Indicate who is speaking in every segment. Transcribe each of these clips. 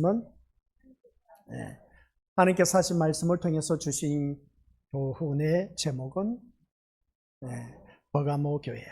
Speaker 1: 말씀은 하나님께서 하신 말씀을 통해서 주신 교훈의 제목은 버가모 교회.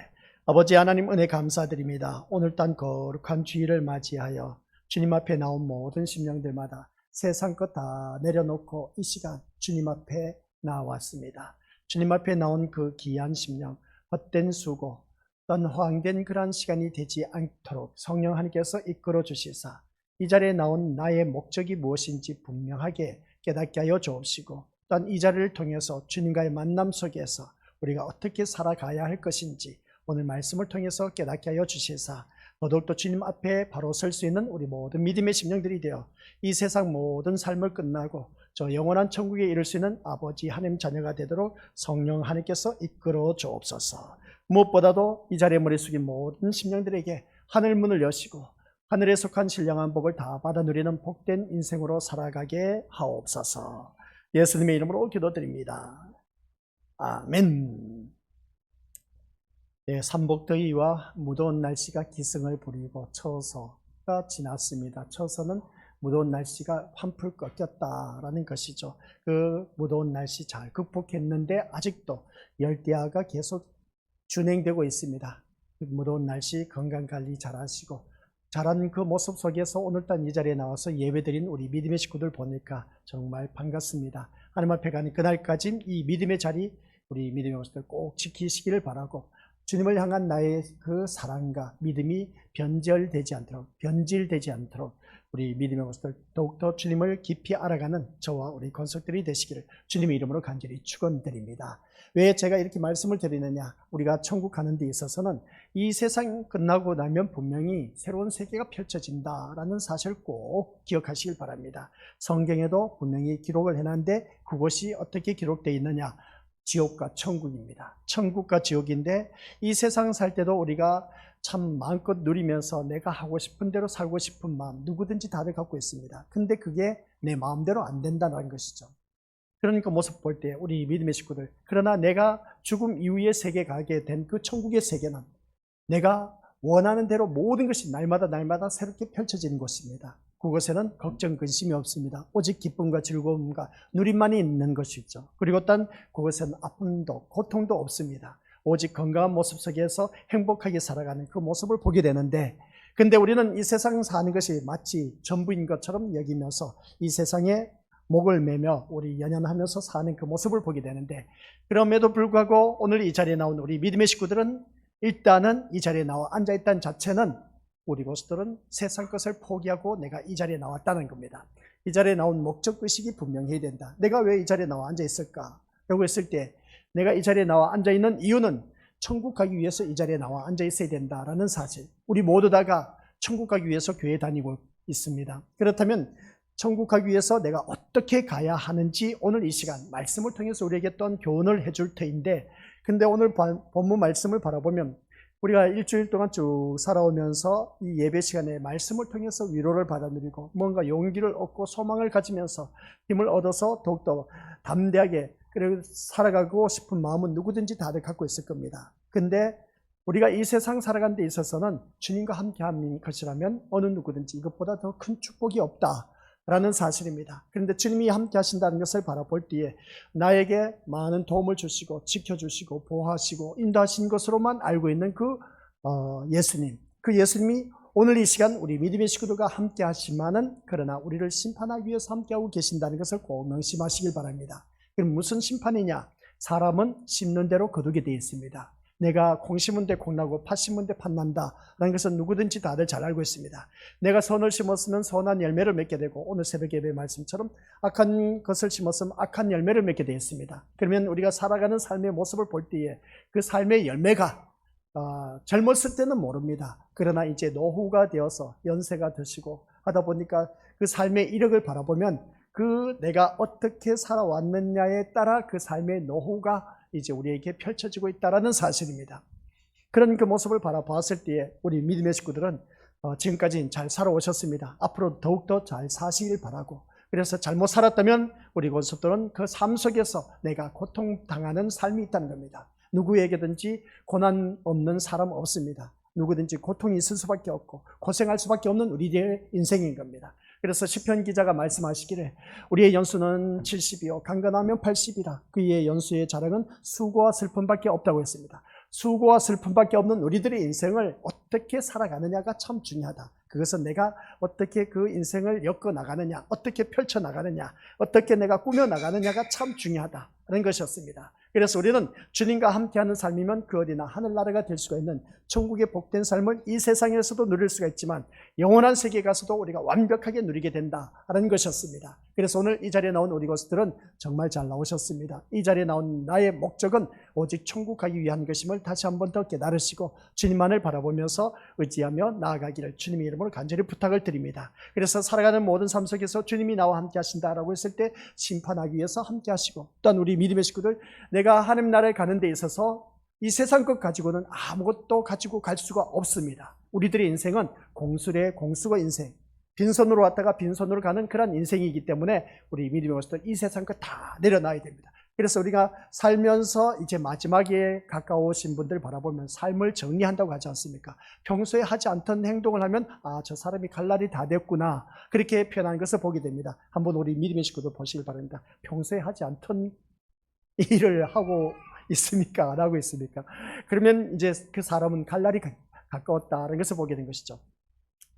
Speaker 1: 아버지 하나님 은혜 감사드립니다. 오늘 딴 거룩한 주일을 맞이하여 주님 앞에 나온 모든 심령들마다 세상 것 다 내려놓고 이 시간 주님 앞에 나왔습니다. 주님 앞에 나온 그 귀한 심령, 헛된 수고, 어떤 허황된 그러한 시간이 되지 않도록 성령 하나님께서 이끌어 주시사 이 자리에 나온 나의 목적이 무엇인지 분명하게 깨닫게 하여 주옵시고, 또한 이 자리를 통해서 주님과의 만남 속에서 우리가 어떻게 살아가야 할 것인지 오늘 말씀을 통해서 깨닫게 하여 주시사 더더욱더 주님 앞에 바로 설 수 있는 우리 모든 믿음의 심령들이 되어 이 세상 모든 삶을 끝나고 저 영원한 천국에 이를 수 있는 아버지 하나님 자녀가 되도록 성령 하나님께서 이끌어 주옵소서. 무엇보다도 이 자리에 머리 숙인 모든 심령들에게 하늘 문을 여시고 하늘에 속한 신령한 복을 다 받아 누리는 복된 인생으로 살아가게 하옵소서. 예수님의 이름으로 기도드립니다. 아멘. 삼복더위와 무더운 날씨가 기승을 부리고 처서가 지났습니다. 처서는 무더운 날씨가 환풀 꺾였다라는 것이죠. 그 무더운 날씨 잘 극복했는데 아직도 열대야가 계속 준행되고 있습니다. 무더운 날씨 건강관리 잘하시고, 잘한 그 모습 속에서 오늘따라 이 자리에 나와서 예배드린 우리 믿음의 식구들 보니까 정말 반갑습니다. 하나님 앞에 가는 그날까지 이 믿음의 자리 우리 믿음의 모습들 꼭 지키시기를 바라고, 주님을 향한 나의 그 사랑과 믿음이 변질되지 않도록 우리 믿음의 모습들 더욱더 주님을 깊이 알아가는 저와 우리 권속들이 되시기를 주님의 이름으로 간절히 축원드립니다. 왜 제가 이렇게 말씀을 드리느냐? 우리가 천국 가는 데 있어서는 이 세상 끝나고 나면 분명히 새로운 세계가 펼쳐진다라는 사실을 꼭 기억하시길 바랍니다. 성경에도 분명히 기록을 해놨는데 그것이 어떻게 기록되어 있느냐? 지옥과 천국입니다. 천국과 지옥인데 이 세상 살 때도 우리가 참 마음껏 누리면서 내가 하고 싶은 대로 살고 싶은 마음 누구든지 다들 갖고 있습니다. 근데 그게 내 마음대로 안 된다는 것이죠. 그러니까 모습 볼 때 우리 믿음의 식구들, 그러나 내가 죽음 이후의 세계에 가게 된 그 천국의 세계는 내가 원하는 대로 모든 것이 날마다 새롭게 펼쳐지는 곳입니다. 그곳에는 걱정, 근심이 없습니다. 오직 기쁨과 즐거움과 누림만이 있는 것이죠. 그리고 또 그곳에는 아픔도 고통도 없습니다. 오직 건강한 모습 속에서 행복하게 살아가는 그 모습을 보게 되는데, 근데 우리는 이 세상 사는 것이 마치 전부인 것처럼 여기면서 이 세상에 목을 매며 우리 연연하면서 사는 그 모습을 보게 되는데, 그럼에도 불구하고 오늘 이 자리에 나온 우리 믿음의 식구들은 일단은 이 자리에 나와 앉아있다는 자체는 우리 모습들은 세상 것을 포기하고 내가 이 자리에 나왔다는 겁니다. 이 자리에 나온 목적의식이 분명해야 된다. 내가 왜 이 자리에 나와 앉아있을까? 라고 했을 때 내가 이 자리에 나와 앉아있는 이유는 천국 가기 위해서 이 자리에 나와 앉아있어야 된다라는 사실. 우리 모두 다가 천국 가기 위해서 교회 다니고 있습니다. 그렇다면 천국 가기 위해서 내가 어떻게 가야 하는지 오늘 이 시간 말씀을 통해서 우리에게 또한 교훈을 해줄 터인데, 근데 오늘 본문 말씀을 바라보면 우리가 일주일 동안 쭉 살아오면서 이 예배 시간에 말씀을 통해서 위로를 받아 누리고 뭔가 용기를 얻고 소망을 가지면서 힘을 얻어서 더욱더 담대하게 그리고 살아가고 싶은 마음은 누구든지 다들 갖고 있을 겁니다. 근데 우리가 이 세상 살아가는 데 있어서는 주님과 함께 하는 것이라면 어느 누구든지 이것보다 더 큰 축복이 없다라는 사실입니다. 그런데 주님이 함께 하신다는 것을 바라볼 때에 나에게 많은 도움을 주시고 지켜주시고 보호하시고 인도하신 것으로만 알고 있는 그 예수님, 그 예수님이 오늘 이 시간 우리 믿음의 식구들과 함께 하시지만은 그러나 우리를 심판하기 위해서 함께하고 계신다는 것을 꼭 명심하시길 바랍니다. 그럼 무슨 심판이냐? 사람은 심는 대로 거두게 되어 있습니다. 내가 콩 심은 데 콩 나고 팥 심은 데 팥 난다 라는 것은 누구든지 다들 잘 알고 있습니다. 내가 선을 심었으면 선한 열매를 맺게 되고, 오늘 새벽 예배 말씀처럼 악한 것을 심었으면 악한 열매를 맺게 되어 있습니다. 그러면 우리가 살아가는 삶의 모습을 볼 때에 그 삶의 열매가 젊었을 때는 모릅니다. 그러나 이제 노후가 되어서 연세가 드시고 하다 보니까 그 삶의 이력을 바라보면 그 내가 어떻게 살아왔느냐에 따라 그 삶의 노후가 이제 우리에게 펼쳐지고 있다는 사실입니다. 그런 그 모습을 바라봤을 때에 우리 믿음의 식구들은 지금까지 잘 살아오셨습니다. 앞으로 더욱더 잘 사시길 바라고, 그래서 잘못 살았다면 우리 권속들은 그 삶 속에서 내가 고통당하는 삶이 있다는 겁니다. 누구에게든지 고난 없는 사람 없습니다. 누구든지 고통이 있을 수밖에 없고 고생할 수밖에 없는 우리의 인생인 겁니다. 그래서 시편 기자가 말씀하시기를 우리의 연수는 70이요 강건하면 80이라. 그의 연수의 자랑은 수고와 슬픔밖에 없다고 했습니다. 수고와 슬픔밖에 없는 우리들의 인생을 어떻게 살아가느냐가 참 중요하다. 그것은 내가 어떻게 그 인생을 엮어 나가느냐, 어떻게 펼쳐 나가느냐, 어떻게 내가 꾸며 나가느냐가 참 중요하다는 것이었습니다. 그래서 우리는 주님과 함께하는 삶이면 그 어디나 하늘나라가 될 수가 있는 천국의 복된 삶을 이 세상에서도 누릴 수가 있지만 영원한 세계에 가서도 우리가 완벽하게 누리게 된다는 것이었습니다. 그래서 오늘 이 자리에 나온 우리 것들은 정말 잘 나오셨습니다. 이 자리에 나온 나의 목적은 오직 천국 가기 위한 것임을 다시 한 번 더 깨달으시고 주님만을 바라보면서 의지하며 나아가기를 주님의 이름으로 간절히 부탁을 드립니다. 그래서 살아가는 모든 삶 속에서 주님이 나와 함께 하신다라고 했을 때 심판하기 위해서 함께 하시고, 또한 우리 믿음의 식구들, 내가 하나님 나라에 가는 데 있어서 이 세상 것 가지고는 아무것도 가지고 갈 수가 없습니다. 우리들의 인생은 공수의 인생, 빈손으로 왔다가 빈손으로 가는 그런 인생이기 때문에 우리 믿음의 것들 이 세상 것 다 내려놔야 됩니다. 그래서 우리가 살면서 이제 마지막에 가까우신 분들 바라보면 삶을 정리한다고 하지 않습니까? 평소에 하지 않던 행동을 하면 저 사람이 갈 날이 다 됐구나, 그렇게 표현하는 것을 보게 됩니다. 한번 우리 믿음의 식구들 보시길 바랍니다. 평소에 하지 않던 일을 하고 있습니까? 안 하고 있습니까? 그러면 이제 그 사람은 갈 날이 가까웠다는 것을 보게 된 것이죠.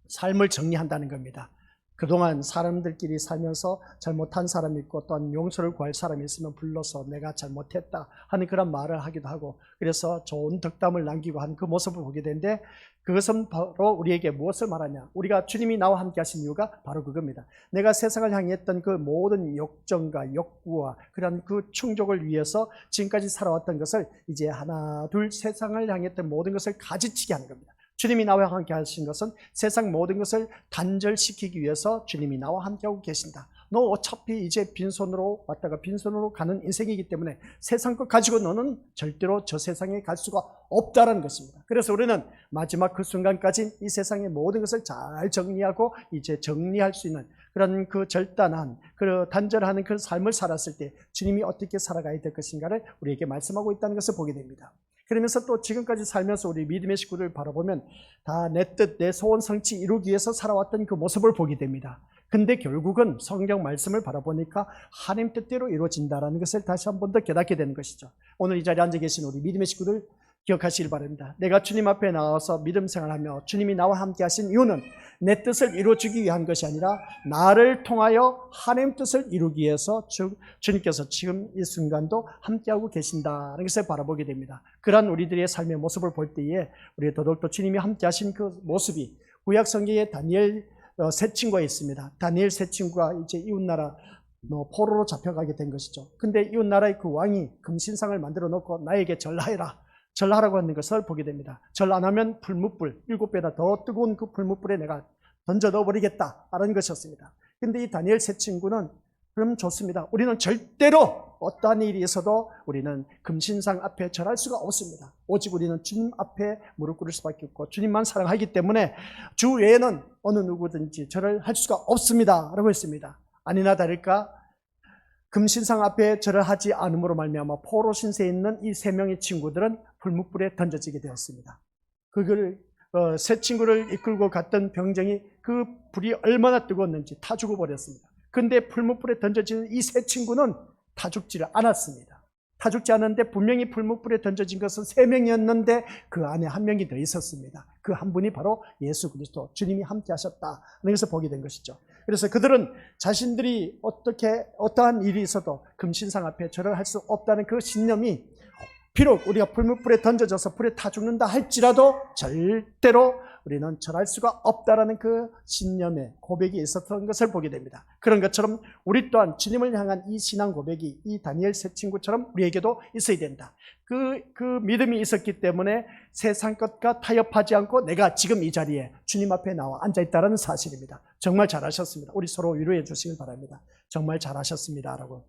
Speaker 1: 삶을 정리한다는 겁니다. 그동안 사람들끼리 살면서 잘못한 사람이 있고 또한 용서를 구할 사람이 있으면 불러서 내가 잘못했다 하는 그런 말을 하기도 하고, 그래서 좋은 덕담을 남기고 하는 그 모습을 보게 되는데, 그것은 바로 우리에게 무엇을 말하냐, 우리가 주님이 나와 함께 하신 이유가 바로 그겁니다. 내가 세상을 향했던 그 모든 욕정과 욕구와 그런 그 충족을 위해서 지금까지 살아왔던 것을 이제 하나 둘 세상을 향했던 모든 것을 가지치게 하는 겁니다. 주님이 나와 함께 하신 것은 세상 모든 것을 단절시키기 위해서 주님이 나와 함께하고 계신다. 너 어차피 이제 빈손으로 왔다가 빈손으로 가는 인생이기 때문에 세상 것 가지고 너는 절대로 저 세상에 갈 수가 없다는 것입니다. 그래서 우리는 마지막 그 순간까지 이 세상의 모든 것을 잘 정리하고 이제 정리할 수 있는 그런 그 절단한, 그 단절하는 그 삶을 살았을 때 주님이 어떻게 살아가야 될 것인가를 우리에게 말씀하고 있다는 것을 보게 됩니다. 그러면서 또 지금까지 살면서 우리 믿음의 식구를 바라보면 다 내 뜻, 내 소원 성취 이루기 위해서 살아왔던 그 모습을 보게 됩니다. 근데 결국은 성경 말씀을 바라보니까 하나님 뜻대로 이루어진다는 것을 다시 한 번 더 깨닫게 되는 것이죠. 오늘 이 자리에 앉아 계신 우리 믿음의 식구들 기억하시길 바랍니다. 내가 주님 앞에 나와서 믿음 생활하며 주님이 나와 함께 하신 이유는 내 뜻을 이루어주기 위한 것이 아니라 나를 통하여 하나님 뜻을 이루기 위해서 주님께서 지금 이 순간도 함께하고 계신다는 것을 바라보게 됩니다. 그러한 우리들의 삶의 모습을 볼 때에 우리 더더욱더 주님이 함께 하신 그 모습이 구약 성경에 다니엘 세 친구가 있습니다. 다니엘 세 친구가 이제 이웃나라 포로로 잡혀가게 된 것이죠. 근데 이웃나라의 그 왕이 금신상을 만들어 놓고 나에게 절하해라, 절하라고 하는 것을 보게 됩니다. 절 안 하면 불뭇불 7배나 더 뜨거운 그 불뭇불에 내가 던져 넣어버리겠다라는 것이었습니다. 근데 이 다니엘 세 친구는 그럼 좋습니다. 우리는 절대로 어떠한 일이 있어도 우리는 금신상 앞에 절할 수가 없습니다. 오직 우리는 주님 앞에 무릎 꿇을 수밖에 없고 주님만 사랑하기 때문에 주 외에는 어느 누구든지 절을 할 수가 없습니다 라고 했습니다. 아니나 다를까 금신상 앞에 절을 하지 않음으로 말미암아 포로 신세에 있는 이 세 명의 친구들은 불뭇불에 던져지게 되었습니다. 세 친구를 이끌고 갔던 병정이 그 불이 얼마나 뜨거웠는지 타 죽어버렸습니다. 근데 불뭇불에 던져진 이 세 친구는 타 죽지를 않았습니다. 타 죽지 않았는데 분명히 불뭇불에 던져진 것은 3명이었는데 그 안에 한 명이 더 있었습니다. 그 한 분이 바로 예수 그리스도, 주님이 함께 하셨다는 것을 보게 된 것이죠. 그래서 그들은 자신들이 어떠한 일이 있어도 금신상 앞에 절을 할 수 없다는 그 신념이, 비록 우리가 불뭇불에 던져져서 불에 타 죽는다 할지라도 절대로 우리는 절할 수가 없다라는 그 신념의 고백이 있었던 것을 보게 됩니다. 그런 것처럼 우리 또한 주님을 향한 이 신앙 고백이 이 다니엘 세 친구처럼 우리에게도 있어야 된다. 그 믿음이 있었기 때문에 세상 것과 타협하지 않고 내가 지금 이 자리에 주님 앞에 나와 앉아있다는 사실입니다. 정말 잘하셨습니다. 우리 서로 위로해 주시길 바랍니다. 정말 잘하셨습니다 라고.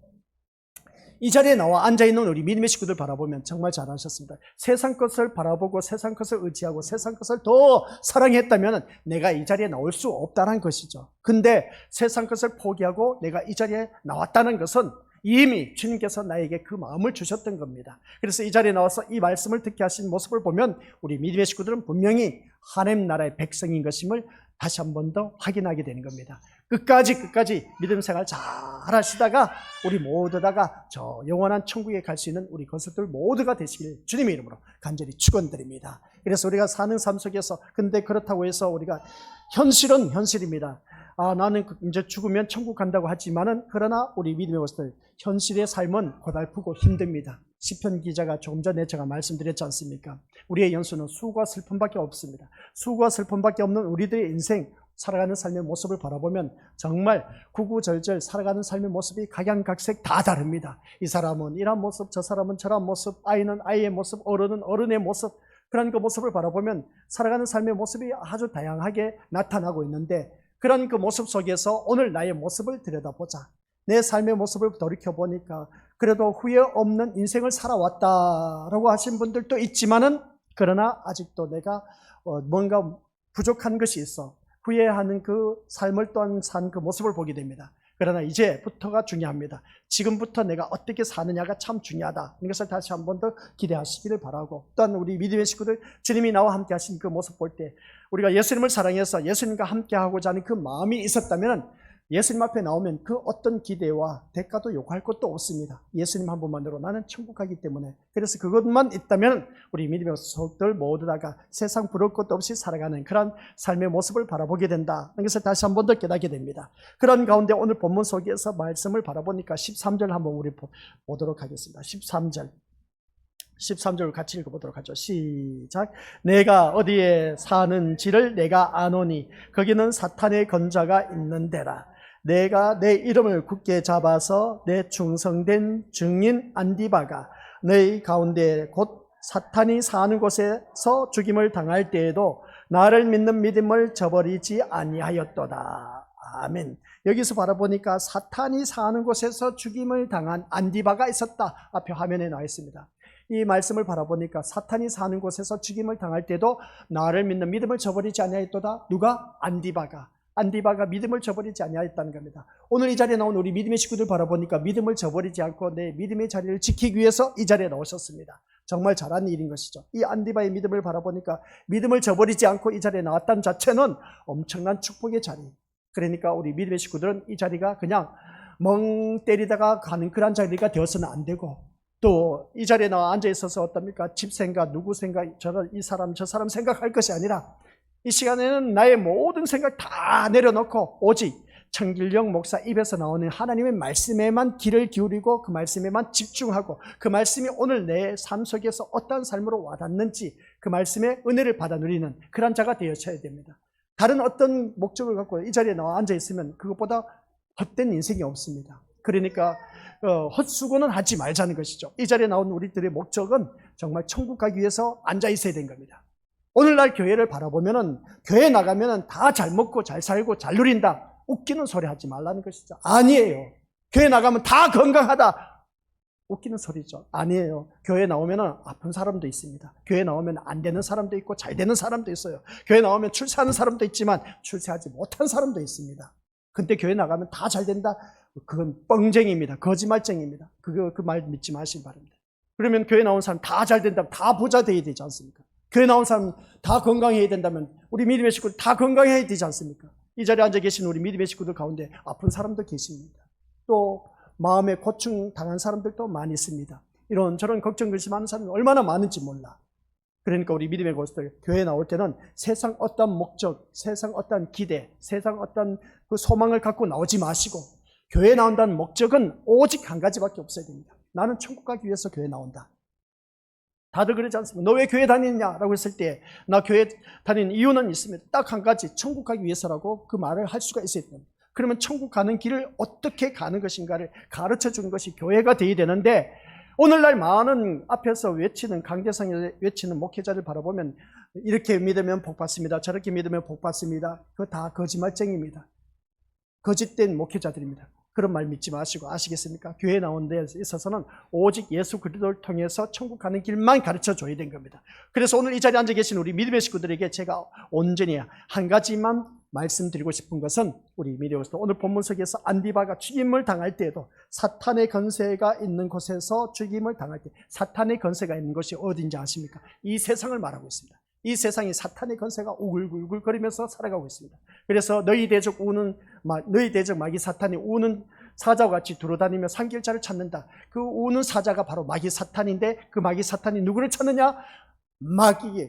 Speaker 1: 이 자리에 나와 앉아있는 우리 믿음의 식구들 바라보면 정말 잘하셨습니다. 세상 것을 바라보고 세상 것을 의지하고 세상 것을 더 사랑했다면 내가 이 자리에 나올 수 없다는 것이죠. 근데 세상 것을 포기하고 내가 이 자리에 나왔다는 것은 이미 주님께서 나에게 그 마음을 주셨던 겁니다. 그래서 이 자리에 나와서 이 말씀을 듣게 하신 모습을 보면 우리 믿음의 식구들은 분명히 하나님 나라의 백성인 것임을 다시 한 번 더 확인하게 되는 겁니다. 끝까지 믿음 생활 잘 하시다가 우리 모두 다가 저 영원한 천국에 갈 수 있는 우리 건설들 모두가 되시길 주님의 이름으로 간절히 축원드립니다. 그래서 우리가 사는 삶 속에서 근데 그렇다고 해서 우리가 현실은 현실입니다. 나는 이제 죽으면 천국 간다고 하지만은 그러나 우리 믿음의 것들 현실의 삶은 고달프고 힘듭니다. 시편 기자가 조금 전에 제가 말씀드렸지 않습니까? 우리의 연수는 수고와 슬픔밖에 없습니다. 수고와 슬픔밖에 없는 우리들의 인생 살아가는 삶의 모습을 바라보면 정말 구구절절 살아가는 삶의 모습이 각양각색 다 다릅니다. 이 사람은 이런 모습, 저 사람은 저런 모습, 아이는 아이의 모습, 어른은 어른의 모습, 그런 그 모습을 바라보면 살아가는 삶의 모습이 아주 다양하게 나타나고 있는데 그런 그 모습 속에서 오늘 나의 모습을 들여다보자. 내 삶의 모습을 돌이켜보니까 그래도 후회 없는 인생을 살아왔다라고 하신 분들도 있지만은 그러나 아직도 내가 뭔가 부족한 것이 있어. 후회하는 그 삶을 또한 산 그 모습을 보게 됩니다. 그러나 이제부터가 중요합니다. 지금부터 내가 어떻게 사느냐가 참 중요하다. 이것을 다시 한 번 더 기대하시기를 바라고 또한 우리 믿음의 식구들 주님이 나와 함께 하신 그 모습 볼 때 우리가 예수님을 사랑해서 예수님과 함께 하고자 하는 그 마음이 있었다면 예수님 앞에 나오면 그 어떤 기대와 대가도 요구할 것도 없습니다. 예수님 한 분만으로 나는 천국 가기 때문에 그래서 그것만 있다면 우리 믿음의 속들 모두 다가 세상 부러울 것도 없이 살아가는 그런 삶의 모습을 바라보게 된다. 그래서 다시 한 번 더 깨닫게 됩니다. 그런 가운데 오늘 본문 속에서 말씀을 바라보니까 13절 한번 우리 보도록 하겠습니다. 13절 같이 읽어보도록 하죠. 시작. 내가 어디에 사는지를 내가 아노니 거기는 사탄의 건자가 있는 데라. 내가 내 이름을 굳게 잡아서 내 충성된 증인 안디바가 너희 가운데 곧 사탄이 사는 곳에서 죽임을 당할 때에도 나를 믿는 믿음을 저버리지 아니하였도다. 아멘. 여기서 바라보니까 사탄이 사는 곳에서 죽임을 당한 안디바가 있었다. 앞에 화면에 나와 있습니다. 이 말씀을 바라보니까 사탄이 사는 곳에서 죽임을 당할 때도 나를 믿는 믿음을 저버리지 아니하였도다. 누가? 안디바가 믿음을 저버리지 아니하였다는 겁니다. 오늘 이 자리에 나온 우리 믿음의 식구들 바라보니까 믿음을 저버리지 않고 내 믿음의 자리를 지키기 위해서 이 자리에 나오셨습니다. 정말 잘한 일인 것이죠. 이 안디바의 믿음을 바라보니까 믿음을 저버리지 않고 이 자리에 나왔다는 자체는 엄청난 축복의 자리. 그러니까 우리 믿음의 식구들은 이 자리가 그냥 멍 때리다가 가는 그런 자리가 되어서는 안 되고 또 이 자리에 나와 앉아 있어서 어떻습니까? 집 생각, 누구 생각, 이 사람 저 사람 생각할 것이 아니라 이 시간에는 나의 모든 생각 다 내려놓고 오직 청길영 목사 입에서 나오는 하나님의 말씀에만 귀를 기울이고 그 말씀에만 집중하고 그 말씀이 오늘 내 삶 속에서 어떠한 삶으로 와닿는지 그 말씀의 은혜를 받아 누리는 그런 자가 되어져야 됩니다. 다른 어떤 목적을 갖고 이 자리에 나와 앉아 있으면 그것보다 헛된 인생이 없습니다. 그러니까 헛수고는 하지 말자는 것이죠. 이 자리에 나온 우리들의 목적은 정말 천국 가기 위해서 앉아 있어야 된 겁니다. 오늘날 교회를 바라보면은 교회 나가면은 다 잘 먹고 잘 살고 잘 누린다. 웃기는 소리 하지 말라는 것이죠. 아니에요. 교회 나가면 다 건강하다. 웃기는 소리죠. 아니에요. 교회 나오면은 아픈 사람도 있습니다. 교회 나오면 안 되는 사람도 있고 잘 되는 사람도 있어요. 교회 나오면 출세하는 사람도 있지만 출세하지 못한 사람도 있습니다. 근데 교회 나가면 다 잘 된다. 그건 뻥쟁입니다. 거짓말쟁입니다. 그 말 믿지 마시기 바랍니다. 그러면 교회 나온 사람 다 잘 된다면 다 부자 되어야 되지 않습니까? 교회 나온 사람 다 건강해야 된다면 우리 믿음의 식구들 다 건강해야 되지 않습니까? 이 자리에 앉아 계신 우리 믿음의 식구들 가운데 아픈 사람도 계십니다. 또 마음에 고충 당한 사람들도 많이 있습니다. 이런저런 걱정 근심하는 사람이 얼마나 많은지 몰라. 그러니까 우리 믿음의 것들 교회에 나올 때는 세상 어떤 목적, 세상 어떤 기대, 세상 어떤 그 소망을 갖고 나오지 마시고 교회에 나온다는 목적은 오직 한 가지밖에 없어야 됩니다. 나는 천국 가기 위해서 교회에 나온다. 다들 그러지 않습니까? 너 왜 교회 다니느냐라고 했을 때 나 교회 다니는 이유는 있습니다. 딱 한 가지, 천국 가기 위해서라고 그 말을 할 수가 있어야 됩니다. 그러면 천국 가는 길을 어떻게 가는 것인가를 가르쳐 주는 것이 교회가 되어야 되는데 오늘날 많은 앞에서 외치는 강대상에 외치는 목회자를 바라보면 이렇게 믿으면 복 받습니다. 저렇게 믿으면 복 받습니다. 그거 다 거짓말쟁입니다. 거짓된 목회자들입니다. 그런 말 믿지 마시고 아시겠습니까? 교회에 나온 데 있어서는 오직 예수 그리스도를 통해서 천국 가는 길만 가르쳐 줘야 된 겁니다. 그래서 오늘 이 자리에 앉아 계신 우리 믿음의 식구들에게 제가 온전히 한 가지만 말씀드리고 싶은 것은 우리 미래에서 오늘 본문 속에서 안디바가 죽임을 당할 때에도 사탄의 건세가 있는 곳에서 죽임을 당할 때 사탄의 건세가 있는 것이 어딘지 아십니까? 이 세상을 말하고 있습니다. 이 세상이 사탄의 권세가 우글우글거리면서 살아가고 있습니다. 그래서 너희 대적 마귀 사탄이 우는 사자와 같이 두루다니며 산길자를 찾는다. 그 우는 사자가 바로 마귀 사탄인데 그 마귀 사탄이 누구를 찾느냐?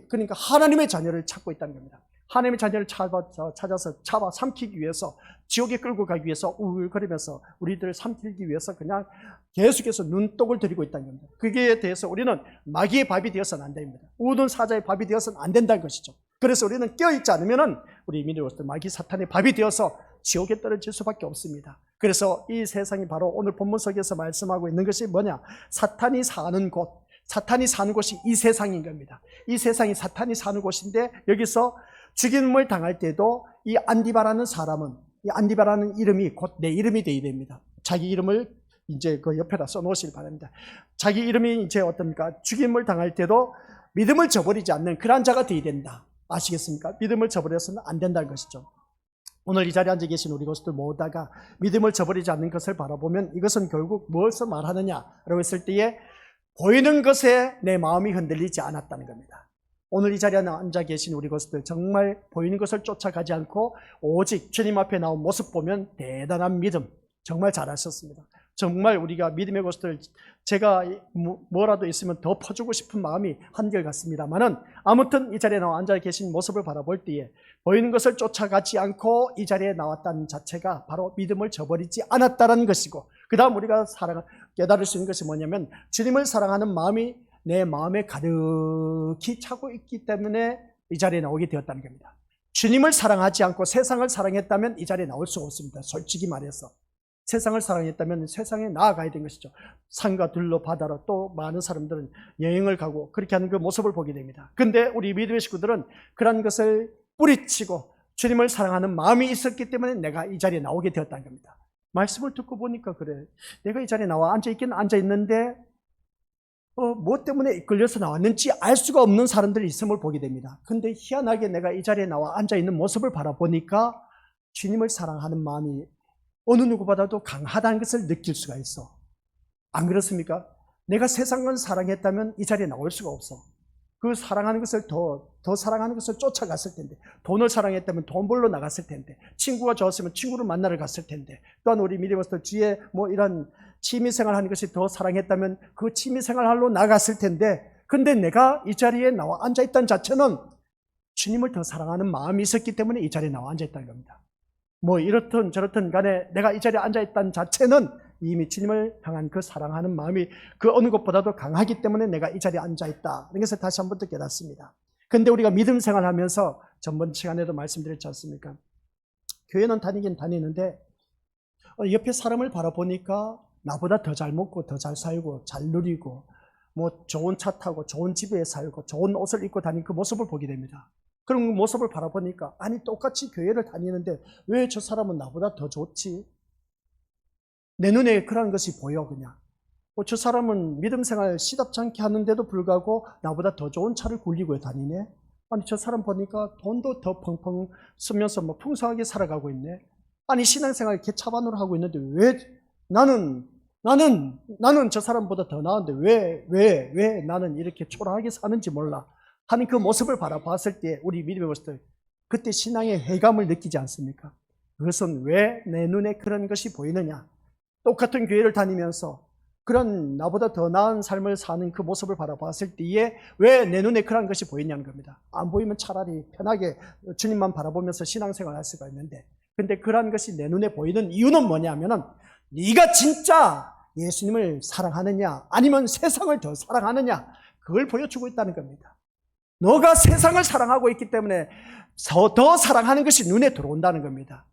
Speaker 1: 그러니까 하나님의 자녀를 찾고 있다는 겁니다. 하나님의 자녀를 찾아서 잡아 삼키기 위해서, 지옥에 끌고 가기 위해서 우울거리면서 우리들을 삼키기 위해서 그냥 계속해서 눈독을 들이고 있다는 겁니다. 그게 대해서 우리는 마귀의 밥이 되어서는 안 됩니다. 우는 사자의 밥이 되어서는 안 된다는 것이죠. 그래서 우리는 깨어있지 않으면은 우리 믿음으로서 마귀 사탄의 밥이 되어서 지옥에 떨어질 수밖에 없습니다. 그래서 이 세상이 바로 오늘 본문 속에서 말씀하고 있는 것이 뭐냐? 사탄이 사는 곳이 이 세상인 겁니다. 이 세상이 사탄이 사는 곳인데, 여기서 죽임을 당할 때도 이 안디바라는 사람은, 이 안디바라는 이름이 곧 내 이름이 되어야 됩니다. 자기 이름을 이제 그 옆에다 써놓으시기 바랍니다. 자기 이름이 이제 어떻습니까? 죽임을 당할 때도 믿음을 저버리지 않는 그런 자가 되어야 된다. 아시겠습니까? 믿음을 저버려서는 안 된다는 것이죠. 오늘 이 자리에 앉아 계신 우리 것들 모두가 믿음을 저버리지 않는 것을 바라보면 이것은 결국 무엇을 말하느냐라고 했을 때에 보이는 것에 내 마음이 흔들리지 않았다는 겁니다. 오늘 이 자리에 앉아 계신 우리 것들 정말 보이는 것을 쫓아가지 않고 오직 주님 앞에 나온 모습 보면 대단한 믿음, 정말 잘하셨습니다. 정말 우리가 믿음의 것들, 제가 뭐라도 있으면 더 퍼주고 싶은 마음이 한결같습니다만은, 아무튼 이 자리에 나와 앉아 계신 모습을 바라볼 때에 보이는 것을 쫓아가지 않고 이 자리에 나왔다는 자체가 바로 믿음을 저버리지 않았다는 것이고, 그 다음 우리가 깨달을 수 있는 것이 뭐냐면, 주님을 사랑하는 마음이 내 마음에 가득히 차고 있기 때문에 이 자리에 나오게 되었다는 겁니다. 주님을 사랑하지 않고 세상을 사랑했다면 이 자리에 나올 수가 없습니다. 솔직히 말해서 세상을 사랑했다면 세상에 나아가야 된 것이죠. 산과 들로 바다로, 또 많은 사람들은 여행을 가고 그렇게 하는 그 모습을 보게 됩니다. 근데 우리 믿음의 식구들은 그런 것을 뿌리치고 주님을 사랑하는 마음이 있었기 때문에 내가 이 자리에 나오게 되었다는 겁니다. 말씀을 듣고 보니까 그래, 내가 이 자리에 나와 앉아있긴 앉아있는데 뭐 때문에 이끌려서 나왔는지 알 수가 없는 사람들이 있음을 보게 됩니다. 근데 희한하게 내가 이 자리에 나와 앉아있는 모습을 바라보니까 주님을 사랑하는 마음이 어느 누구보다도 강하다는 것을 느낄 수가 있어. 안 그렇습니까? 내가 세상을 사랑했다면 이 자리에 나올 수가 없어. 그 사랑하는 것을 더 사랑하는 것을 쫓아갔을 텐데, 돈을 사랑했다면 돈 벌러 나갔을 텐데, 친구가 좋았으면 친구를 만나러 갔을 텐데, 또한 우리 믿음으로서 뒤에 뭐 이런 취미생활 하는 것이 더 사랑했다면 그 취미생활 하러 나갔을 텐데, 근데 내가 이 자리에 나와 앉아있다는 자체는 주님을 더 사랑하는 마음이 있었기 때문에 이 자리에 나와 앉아있다는 겁니다. 뭐 이렇든 저렇든 간에 내가 이 자리에 앉아있다는 자체는 이미 주님을 향한 그 사랑하는 마음이 그 어느 것보다도 강하기 때문에 내가 이 자리에 앉아있다. 이런 것을 다시 한 번 더 깨닫습니다. 근데 우리가 믿음 생활하면서 전번 시간에도 말씀드렸지 않습니까? 교회는 다니긴 다니는데 옆에 사람을 바라보니까 나보다 더 잘 먹고 더 잘 살고 잘 누리고 뭐 좋은 차 타고 좋은 집에 살고 좋은 옷을 입고 다니는 그 모습을 보게 됩니다. 그런 그 모습을 바라보니까 아니 똑같이 교회를 다니는데 왜 저 사람은 나보다 더 좋지? 내 눈에 그런 것이 보여. 그냥 저 사람은 믿음 생활 시답지 않게 하는데도 불구하고 나보다 더 좋은 차를 굴리고 다니네. 아니 저 사람 보니까 돈도 더 펑펑 쓰면서 뭐 풍성하게 살아가고 있네. 아니 신앙생활 개차반으로 하고 있는데 왜 나는 저 사람보다 더 나은데 왜 나는 이렇게 초라하게 사는지 몰라 하는 그 모습을 바라봤을 때 우리 믿음의 모습들, 그때 신앙의 회감을 느끼지 않습니까? 그것은 왜 내 눈에 그런 것이 보이느냐? 똑같은 교회를 다니면서 그런 나보다 더 나은 삶을 사는 그 모습을 바라봤을 때에 왜 내 눈에 그런 것이 보이냐는 겁니다. 안 보이면 차라리 편하게 주님만 바라보면서 신앙생활을 할 수가 있는데, 근데 그런 것이 내 눈에 보이는 이유는 뭐냐면은 네가 진짜 예수님을 사랑하느냐 아니면 세상을 더 사랑하느냐, 그걸 보여주고 있다는 겁니다. 너가 세상을 사랑하고 있기 때문에 더 사랑하는 것이 눈에 들어온다는 겁니다.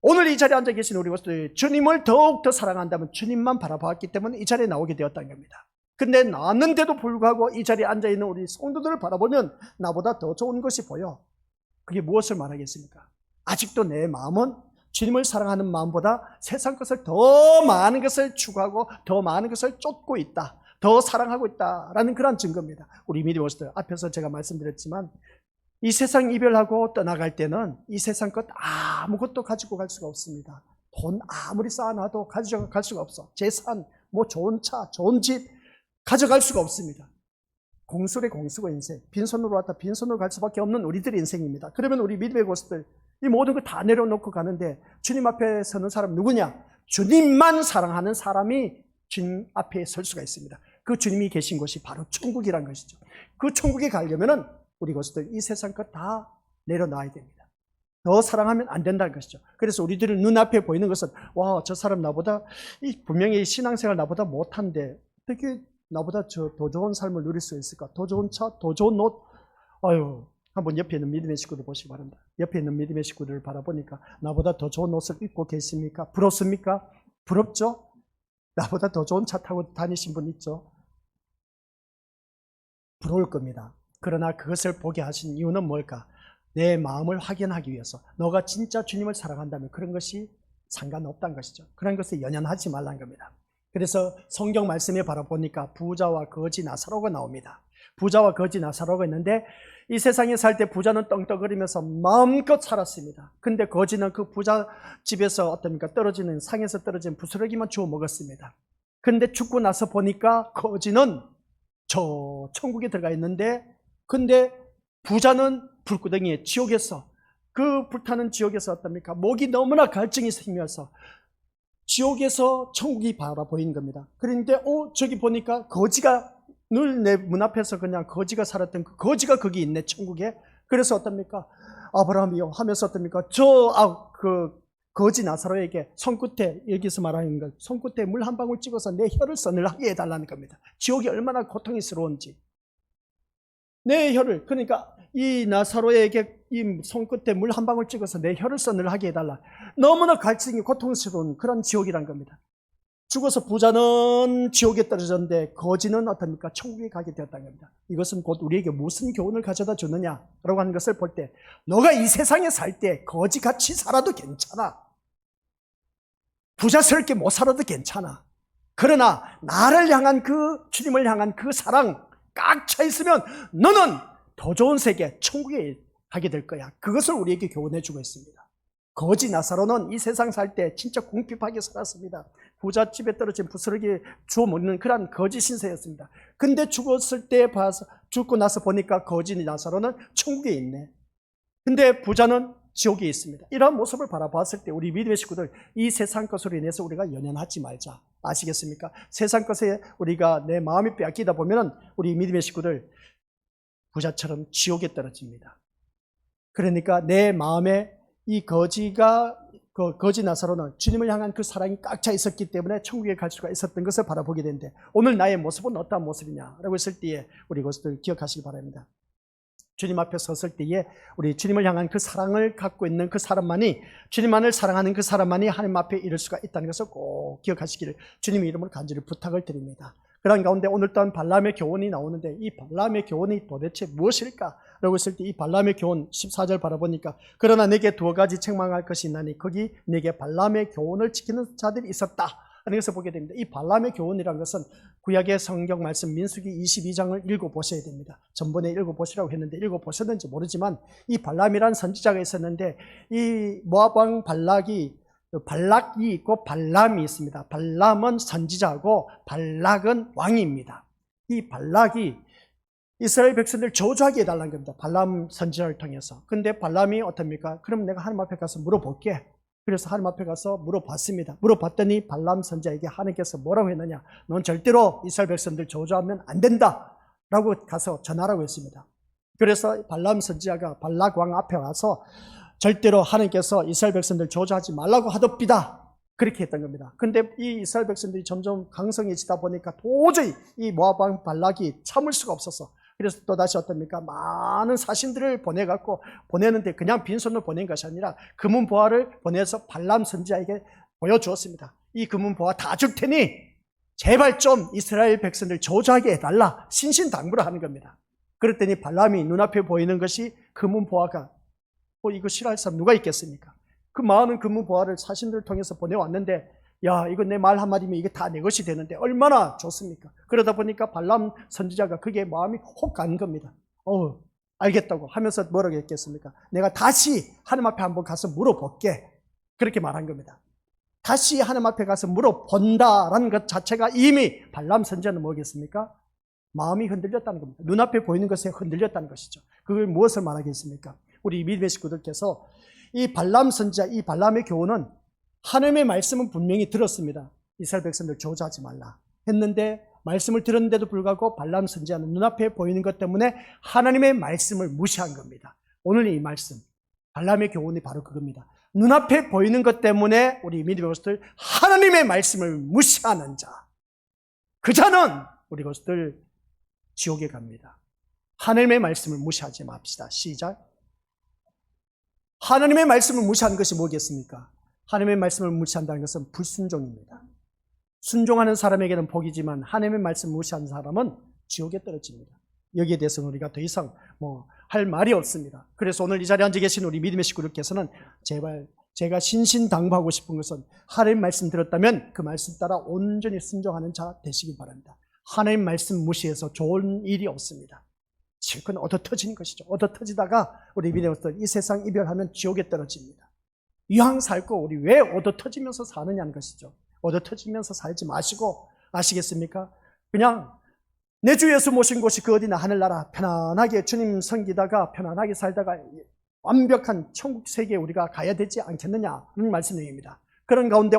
Speaker 1: 오늘 이 자리에 앉아 계신 우리 것들, 주님을 더욱더 사랑한다면 주님만 바라봤기 때문에 이 자리에 나오게 되었다는 겁니다. 근데 나왔는데도 불구하고 이 자리에 앉아있는 우리 성도들을 바라보면 나보다 더 좋은 것이 보여. 그게 무엇을 말하겠습니까? 아직도 내 마음은 주님을 사랑하는 마음보다 세상 것을 더 많은 것을 추구하고 더 많은 것을 쫓고 있다, 더 사랑하고 있다라는 그런 증거입니다. 우리 믿음의 것들, 앞에서 제가 말씀드렸지만 이 세상 이별하고 떠나갈 때는 이 세상 것 아무것도 가지고 갈 수가 없습니다. 돈 아무리 쌓아놔도 가져갈 수가 없어. 재산, 뭐 좋은 차, 좋은 집 가져갈 수가 없습니다. 공술의 공수고 인생, 빈손으로 왔다 빈손으로 갈 수밖에 없는 우리들의 인생입니다. 그러면 우리 믿음의 고수들 이 모든 거 다 내려놓고 가는데 주님 앞에 서는 사람 누구냐? 주님만 사랑하는 사람이 주님 앞에 설 수가 있습니다. 그 주님이 계신 곳이 바로 천국이란 것이죠. 그 천국에 가려면은 우리 고수들 이 세상 것 다 내려놔야 됩니다. 더 사랑하면 안 된다는 것이죠. 그래서 우리들은 눈앞에 보이는 것은 와, 저 사람 나보다 분명히 신앙생활 나보다 못한데 어떻게 나보다 더 좋은 삶을 누릴 수 있을까? 더 좋은 차, 더 좋은 옷. 아유, 한번 옆에 있는 믿음의 식구들 보시기 바랍니다. 옆에 있는 믿음의 식구들을 바라보니까 나보다 더 좋은 옷을 입고 계십니까? 부럽습니까? 부럽죠? 나보다 더 좋은 차 타고 다니신 분 있죠? 부러울 겁니다. 그러나 그것을 보게 하신 이유는 뭘까? 내 마음을 확인하기 위해서. 너가 진짜 주님을 사랑한다면 그런 것이 상관없다는 것이죠. 그런 것에 연연하지 말라는 겁니다. 그래서 성경 말씀에 바라보니까 부자와 거지 나사로가 나옵니다. 부자와 거지 나사로가 있는데 이 세상에 살 때 부자는 떵떵거리면서 마음껏 살았습니다. 근데 거지는 그 부자 집에서 어떻습니까? 떨어지는 상에서 떨어진 부스러기만 주워 먹었습니다. 근데 죽고 나서 보니까 거지는 저 천국에 들어가 있는데 근데 부자는 불구덩이에 지옥에서 그 불타는 지옥에서 어떻습니까? 목이 너무나 갈증이 생겨서 지옥에서 천국이 바라보이는 겁니다. 그런데 저기 보니까 거지가 늘 내 문 앞에서 그냥 거지가 살았던 그 거지가 거기 있네, 천국에. 그래서 어떻습니까? 아브라함이요 하면서 어떻습니까? 그 거지 나사로에게 손끝에, 여기서 말하는 것, 손끝에 물 한 방울 찍어서 내 혀를 서늘하게 해달라는 겁니다. 지옥이 얼마나 고통스러운지. 내 혀를, 그러니까 이 나사로에게 이 손끝에 물 한 방울 찍어서 내 혀를 서늘하게 해달라. 너무나 갈증이 고통스러운 그런 지옥이란 겁니다. 죽어서 부자는 지옥에 떨어졌는데 거지는 어떻습니까? 천국에 가게 되었다는 겁니다. 이것은 곧 우리에게 무슨 교훈을 가져다 주느냐라고 하는 것을 볼 때 너가 이 세상에 살 때 거지같이 살아도 괜찮아. 부자스럽게 못 살아도 괜찮아. 그러나 나를 향한 그 주님을 향한 그 사랑 꽉 차 있으면 너는 더 좋은 세계, 천국에 가게 될 거야. 그것을 우리에게 교훈해 주고 있습니다. 거지 나사로는 이 세상 살 때 진짜 궁핍하게 살았습니다. 부잣집에 떨어진 부스러기 주워 먹는 그런 거지 신세였습니다. 근데 죽고 나서 보니까 거지 나사로는 천국에 있네. 근데 부자는 지옥에 있습니다. 이러한 모습을 바라봤을 때 우리 믿음의 식구들, 이 세상 것으로 인해서 우리가 연연하지 말자. 아시겠습니까? 세상 것에 우리가 내 마음이 빼앗기다 보면 우리 믿음의 식구들 부자처럼 지옥에 떨어집니다. 그러니까 내 마음에 이 거지 나사로는 주님을 향한 그 사랑이 꽉 차 있었기 때문에 천국에 갈 수가 있었던 것을 바라보게 되는데 오늘 나의 모습은 어떠한 모습이냐라고 했을 때에 우리 것을 기억하시기 바랍니다. 주님 앞에 섰을 때에 우리 주님을 향한 그 사랑을 갖고 있는 그 사람만이, 주님만을 사랑하는 그 사람만이 하나님 앞에 이를 수가 있다는 것을 꼭 기억하시기를 주님의 이름으로 간절히 부탁을 드립니다. 그런 가운데 오늘 또한 발람의 교훈이 나오는데 이 발람의 교훈이 도대체 무엇일까? 라고 했을 때 이 발람의 교훈 14절 바라보니까 그러나 내게 두 가지 책망할 것이 있나니 거기 내게 발람의 교훈을 지키는 자들이 있었다 하는 것을 보게 됩니다. 이 발람의 교훈이라는 것은 구약의 성경 말씀 민수기 22장을 읽어보셔야 됩니다. 전번에 읽어보시라고 했는데 읽어보셨는지 모르지만 이 발람이라는 선지자가 있었는데 이 모압왕 발락이 있고 발람이 있습니다. 발람은 선지자고 발락은 왕입니다. 이 발락이 이스라엘 백성들 저주하게 해달라는 겁니다. 발람 선지자를 통해서. 근데 발람이 어떻습니까? 그럼 내가 하나님 앞에 가서 물어볼게. 그래서 하나님 앞에 가서 물어봤습니다. 물어봤더니 발람 선지자에게 하나님께서 뭐라고 했느냐? 넌 절대로 이스라엘 백성들 저주하면 안 된다 라고 가서 전하라고 했습니다. 그래서 발람 선지자가 발락 왕 앞에 와서 절대로 하나님께서 이스라엘 백성들 저주하지 말라고 하옵디다. 그렇게 했던 겁니다. 근데 이 이스라엘 백성들이 점점 강성해지다 보니까 도저히 이 모압 왕 발락이 참을 수가 없어서 그래서 또다시 어떻습니까? 많은 사신들을 보내는데 그냥 빈손으로 보낸 것이 아니라 금은보화를 보내서 발람 선지자에게 보여주었습니다. 이 금은보화 다 줄 테니 제발 좀 이스라엘 백성들 저주하게 해달라. 신신당부를 하는 겁니다. 그랬더니 발람이 눈앞에 보이는 것이 금은보화가 이거 싫어할 사람 누가 있겠습니까? 그 많은 금은보화를 사신들을 통해서 보내왔는데 야, 이거 내 말 한마디면 이게 다 내 것이 되는데 얼마나 좋습니까? 그러다 보니까 발람 선지자가 그게 마음이 혹 간 겁니다. 알겠다고 하면서 뭐라고 했겠습니까? 내가 다시 하나님 앞에 한번 가서 물어볼게. 그렇게 말한 겁니다. 다시 하나님 앞에 가서 물어본다라는 것 자체가 이미 발람 선지자는 뭐겠습니까? 마음이 흔들렸다는 겁니다. 눈앞에 보이는 것에 흔들렸다는 것이죠. 그걸 무엇을 말하겠습니까? 우리 믿음의 식구들께서 이 발람 선지자, 이 발람의 교훈은 하나님의 말씀은 분명히 들었습니다. 이스라엘 백성들 저주하지 말라 했는데 말씀을 들었는데도 불구하고 발람 선지자는 눈앞에 보이는 것 때문에 하나님의 말씀을 무시한 겁니다. 오늘 이 말씀, 발람의 교훈이 바로 그겁니다. 눈앞에 보이는 것 때문에 우리 믿음의 것들 하나님의 말씀을 무시하는 자, 그 자는 우리 것들 지옥에 갑니다. 하나님의 말씀을 무시하지 맙시다. 시작. 하나님의 말씀을 무시하는 것이 뭐겠습니까? 하나님의 말씀을 무시한다는 것은 불순종입니다. 순종하는 사람에게는 복이지만 하나님의 말씀을 무시하는 사람은 지옥에 떨어집니다. 여기에 대해서는 우리가 더 이상 할 말이 없습니다. 그래서 오늘 이 자리에 앉아 계신 우리 믿음의 식구들께서는 제발 제가 신신당부하고 싶은 것은 하나님 말씀 들었다면 그 말씀 따라 온전히 순종하는 자 되시기 바랍니다. 하나님 말씀 무시해서 좋은 일이 없습니다. 실컷 얻어터지는 것이죠. 얻어터지다가 우리 믿음의 식구들 이 세상 이별하면 지옥에 떨어집니다. 이왕 살고 우리 왜 얻어터지면서 사느냐는 것이죠. 얻어터지면서 살지 마시고 아시겠습니까? 그냥 내 주 예수 모신 곳이 그 어디나 하늘나라 편안하게 주님 섬기다가 편안하게 살다가 완벽한 천국 세계에 우리가 가야 되지 않겠느냐는 말씀입니다. 그런 가운데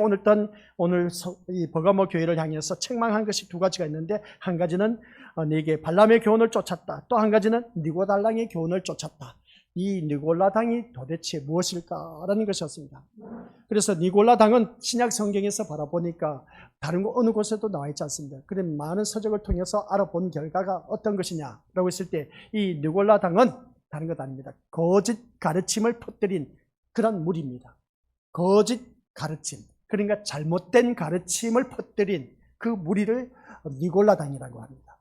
Speaker 1: 오늘 이 버가모 교회를 향해서 책망한 것이 두 가지가 있는데 한 가지는 네게 발람의 교훈을 쫓았다. 또 한 가지는 니고달랑의 교훈을 쫓았다. 이 니골라당이 도대체 무엇일까라는 것이었습니다. 그래서 니골라당은 신약 성경에서 바라보니까 다른 어느 곳에도 나와 있지 않습니다. 그래 많은 서적을 통해서 알아본 결과가 어떤 것이냐라고 했을 때 이 니골라당은 다른 것 아닙니다. 거짓 가르침을 퍼뜨린 그런 무리입니다. 거짓 가르침, 그러니까 잘못된 가르침을 퍼뜨린 그 무리를 니골라당이라고 합니다.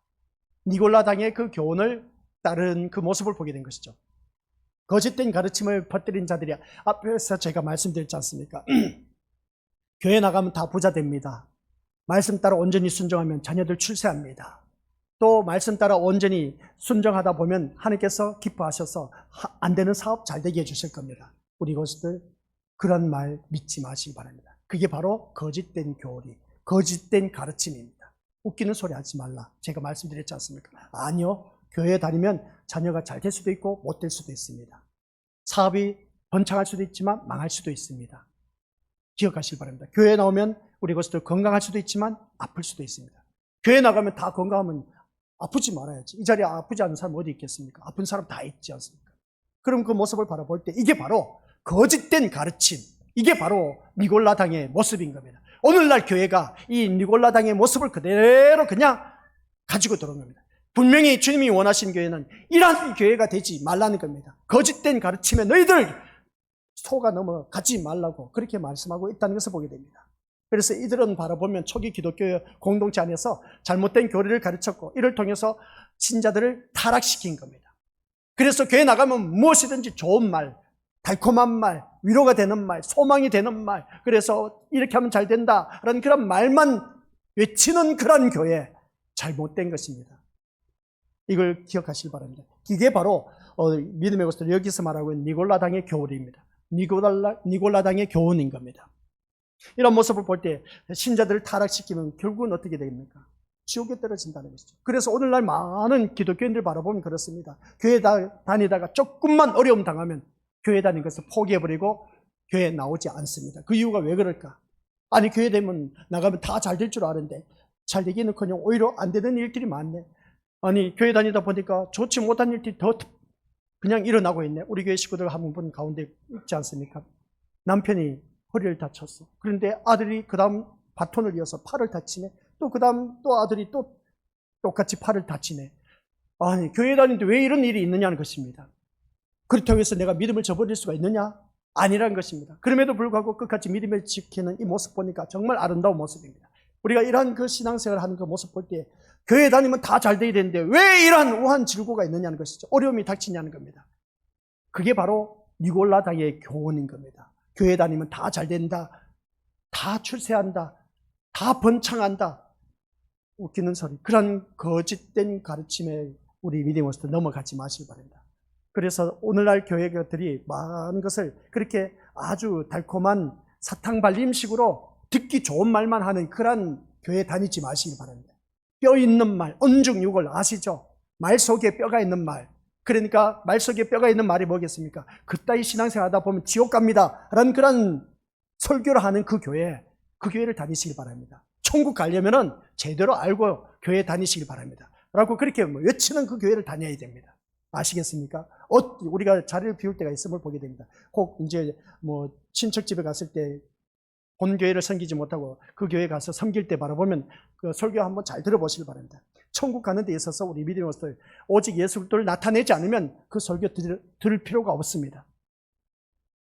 Speaker 1: 니골라당의 그 교훈을 따른 그 모습을 보게 된 것이죠. 거짓된 가르침을 퍼뜨린 자들이 앞에서 제가 말씀드렸지 않습니까? 교회 나가면 다 부자 됩니다. 말씀 따라 온전히 순종하면 자녀들 출세합니다. 또 말씀 따라 온전히 순종하다 보면 하나님께서 기뻐하셔서 안 되는 사업 잘 되게 해주실 겁니다. 우리 것들 그런 말 믿지 마시기 바랍니다. 그게 바로 거짓된 교리, 거짓된 가르침입니다. 웃기는 소리 하지 말라. 제가 말씀드렸지 않습니까? 아니요. 교회에 다니면 자녀가 잘 될 수도 있고 못 될 수도 있습니다. 사업이 번창할 수도 있지만 망할 수도 있습니다. 기억하시기 바랍니다. 교회에 나오면 우리 것들 건강할 수도 있지만 아플 수도 있습니다. 교회 나가면 다 건강하면 아프지 말아야지. 이 자리에 아프지 않은 사람 어디 있겠습니까? 아픈 사람 다 있지 않습니까? 그럼 그 모습을 바라볼 때 이게 바로 거짓된 가르침, 이게 바로 니골라당의 모습인 겁니다. 오늘날 교회가 이 니골라당의 모습을 그대로 그냥 가지고 들어온 겁니다. 분명히 주님이 원하신 교회는 이러한 교회가 되지 말라는 겁니다. 거짓된 가르침에 너희들 속아 넘어가지 말라고 그렇게 말씀하고 있다는 것을 보게 됩니다. 그래서 이들은 바라보면 초기 기독교 공동체 안에서 잘못된 교리를 가르쳤고 이를 통해서 신자들을 타락시킨 겁니다. 그래서 교회 나가면 무엇이든지 좋은 말, 달콤한 말, 위로가 되는 말, 소망이 되는 말, 그래서 이렇게 하면 잘 된다라는 그런 말만 외치는 그런 교회, 잘못된 것입니다. 이걸 기억하시기 바랍니다. 이게 바로 믿음의 것들 여기서 말하고 있는 니골라당의 교훈입니다. 니골라당의 교훈인 겁니다. 이런 모습을 볼 때 신자들을 타락시키면 결국은 어떻게 됩니까? 지옥에 떨어진다는 것이죠. 그래서 오늘날 많은 기독교인들 바라보면 그렇습니다. 교회 다니다가 조금만 어려움 당하면 교회 다니는 것을 포기해버리고 교회에 나오지 않습니다. 그 이유가 왜 그럴까? 아니 교회 되면 나가면 다 잘 될 줄 아는데 잘 되기는커녕 오히려 안 되는 일들이 많네. 아니 교회 다니다 보니까 좋지 못한 일들이 더 그냥 일어나고 있네. 우리 교회 식구들 한 분 가운데 있지 않습니까? 남편이 허리를 다쳤어. 그런데 아들이 그 다음 바톤을 이어서 팔을 다치네. 또 그 다음 또 아들이 또 똑같이 팔을 다치네. 아니 교회 다니는데 왜 이런 일이 있느냐는 것입니다. 그렇다고 해서 내가 믿음을 저버릴 수가 있느냐? 아니라는 것입니다. 그럼에도 불구하고 끝까지 믿음을 지키는 이 모습 보니까 정말 아름다운 모습입니다. 우리가 이러한 그 신앙생활을 하는 그 모습 볼 때 교회 다니면 다 잘 돼야 되는데 왜 이러한 우한 질고가 있느냐는 것이죠. 어려움이 닥치냐는 겁니다. 그게 바로 니골라당의 교훈인 겁니다. 교회 다니면 다 잘 된다, 다 출세한다, 다 번창한다. 웃기는 소리. 그런 거짓된 가르침에 우리 믿음의 모습도 넘어가지 마시기 바랍니다. 그래서 오늘날 교회들이 많은 것을 그렇게 아주 달콤한 사탕 발림식으로 듣기 좋은 말만 하는 그런 교회 다니지 마시기 바랍니다. 뼈 있는 말, 언중육을 아시죠? 말 속에 뼈가 있는 말. 그러니까 말 속에 뼈가 있는 말이 뭐겠습니까? 그따위 신앙생활 하다 보면 지옥 갑니다 라는 그런 설교를 하는 그 교회를 다니시길 바랍니다. 천국 가려면은 제대로 알고 교회 다니시길 바랍니다 라고 그렇게 외치는 그 교회를 다녀야 됩니다. 아시겠습니까? 우리가 자리를 비울 때가 있음을 보게 됩니다. 혹 이제 친척 집에 갔을 때 본 교회를 섬기지 못하고 그 교회 가서 섬길 때 바라보면 그 설교 한번 잘 들어보시길 바랍니다. 천국 가는 데 있어서 우리 믿음으로서 오직 예수 그리스도를 나타내지 않으면 그 설교 들을 필요가 없습니다.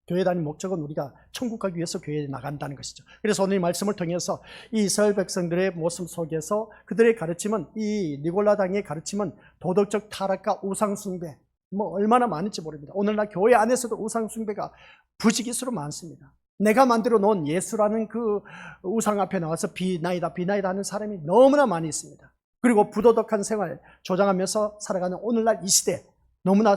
Speaker 1: 교회 다니는 목적은 우리가 천국 가기 위해서 교회에 나간다는 것이죠. 그래서 오늘 이 말씀을 통해서 이 이스라엘 백성들의 모습 속에서 그들의 가르침은, 이 니골라당의 가르침은 도덕적 타락과 우상숭배, 얼마나 많은지 모릅니다. 오늘날 교회 안에서도 우상숭배가 부지기수로 많습니다. 내가 만들어 놓은 예수라는 그 우상 앞에 나와서 비나이다 하는 사람이 너무나 많이 있습니다. 그리고 부도덕한 생활 조장하면서 살아가는 오늘날 이 시대, 너무나